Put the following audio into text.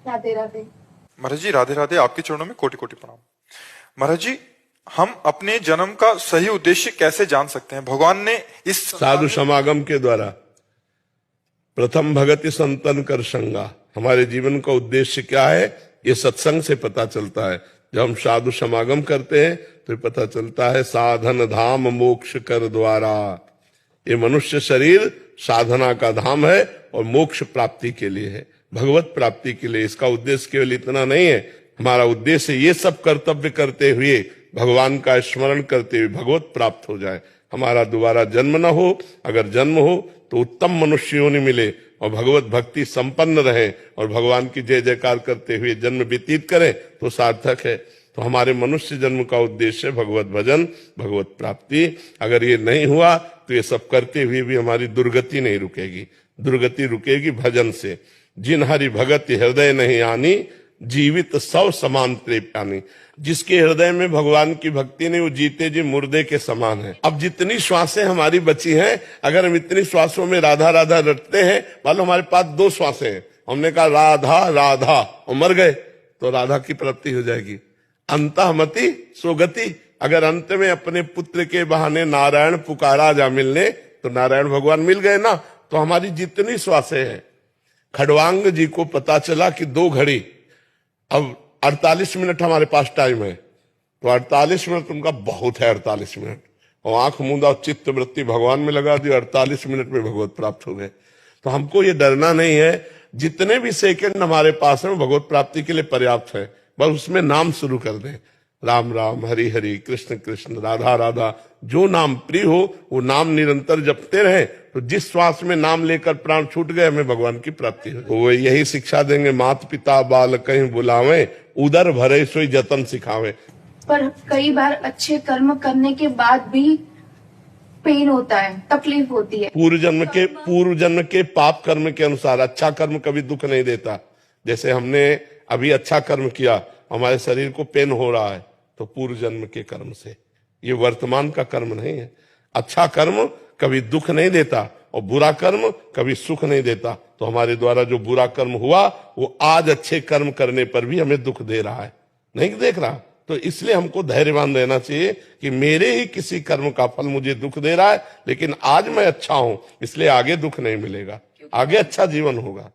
राधे राधे। महाराज जी राधे राधे, आपके चरणों में कोटि कोटि प्रणाम। महाराज जी, हम अपने जन्म का सही उद्देश्य कैसे जान सकते हैं? भगवान ने इस साधु समागम के द्वारा प्रथम भगति संतन कर संगा, हमारे जीवन का उद्देश्य क्या है ये सत्संग से पता चलता है। जब हम साधु समागम करते हैं तो पता चलता है साधन धाम मोक्ष कर द्वारा। ये मनुष्य शरीर साधना का धाम है और मोक्ष प्राप्ति के लिए है, भगवत प्राप्ति के लिए। इसका उद्देश्य केवल इतना नहीं है, हमारा उद्देश्य ये सब कर्तव्य करते हुए भगवान का स्मरण करते हुए भगवत प्राप्त हो जाए, हमारा दोबारा जन्म न हो। अगर जन्म हो तो उत्तम मनुष्य योनि मिले और भगवत भक्ति संपन्न रहे और भगवान की जय जयकार करते हुए जन्म व्यतीत करें तो सार्थक है। तो हमारे मनुष्य जन्म का उद्देश्य भगवत भजन, भगवत प्राप्ति। अगर ये नहीं हुआ तो ये सब करते हुए भी हमारी दुर्गति नहीं रुकेगी। दुर्गति रुकेगी भजन से। जिन हरि भगत हृदय नहीं आनी, जीवित सब समान प्रेप्यानी। जिसके हृदय में भगवान की भक्ति नहीं, वो जीते जी मुर्दे के समान है। अब जितनी श्वासें हमारी बची हैं, अगर हम इतनी श्वासों में राधा राधा रटते हैं, मालूम हमारे पास 2 श्वासें हैं, हमने कहा राधा राधा और मर गए तो राधा की प्राप्ति हो जाएगी। अंतःमति सोगति। अगर अंत में अपने पुत्र के बहाने नारायण पुकारा जा मिलने तो नारायण भगवान मिल गए ना। तो हमारी जितनी श्वासें हैं, खड़वांग जी को पता चला कि 2 घड़ी, अब 48 मिनट हमारे पास टाइम है, तो 48 मिनट उनका बहुत है। 48 मिनट और आंख मूंदा चित्त वृत्ति भगवान में लगा दी, 48 मिनट में भगवत प्राप्त हो गए। तो हमको ये डरना नहीं है, जितने भी सेकंड हमारे पास है वो भगवत प्राप्ति के लिए पर्याप्त है। बस उसमें नाम शुरू कर दें, राम राम हरि हरि कृष्ण कृष्ण राधा राधा। जो नाम प्रिय हो वो नाम निरंतर जपते रहे, तो जिस श्वास में नाम लेकर प्राण छूट गए हमें भगवान की प्राप्ति हो। वो यही शिक्षा देंगे, मात पिता बाल कहीं बुलावे, उदर भरे सोई जतन सिखावे। पर कई बार अच्छे कर्म करने के बाद भी पेन होता है, तकलीफ होती है। पूर्व जन्म के पाप कर्म के अनुसार अच्छा कर्म कभी दुख नहीं देता। जैसे हमने अभी अच्छा कर्म किया, हमारे शरीर को पेन हो रहा है, तो पूर्व जन्म के कर्म से। ये वर्तमान का कर्म नहीं है। अच्छा कर्म कभी दुख नहीं देता और बुरा कर्म कभी सुख नहीं देता। तो हमारे द्वारा जो बुरा कर्म हुआ वो आज अच्छे कर्म करने पर भी हमें दुख दे रहा है, नहीं देख रहा। तो इसलिए हमको धैर्यवान रहना चाहिए कि मेरे ही किसी कर्म का फल मुझे दुख दे रहा है, लेकिन आज मैं अच्छा हूं इसलिए आगे दुख नहीं मिलेगा, आगे अच्छा जीवन होगा।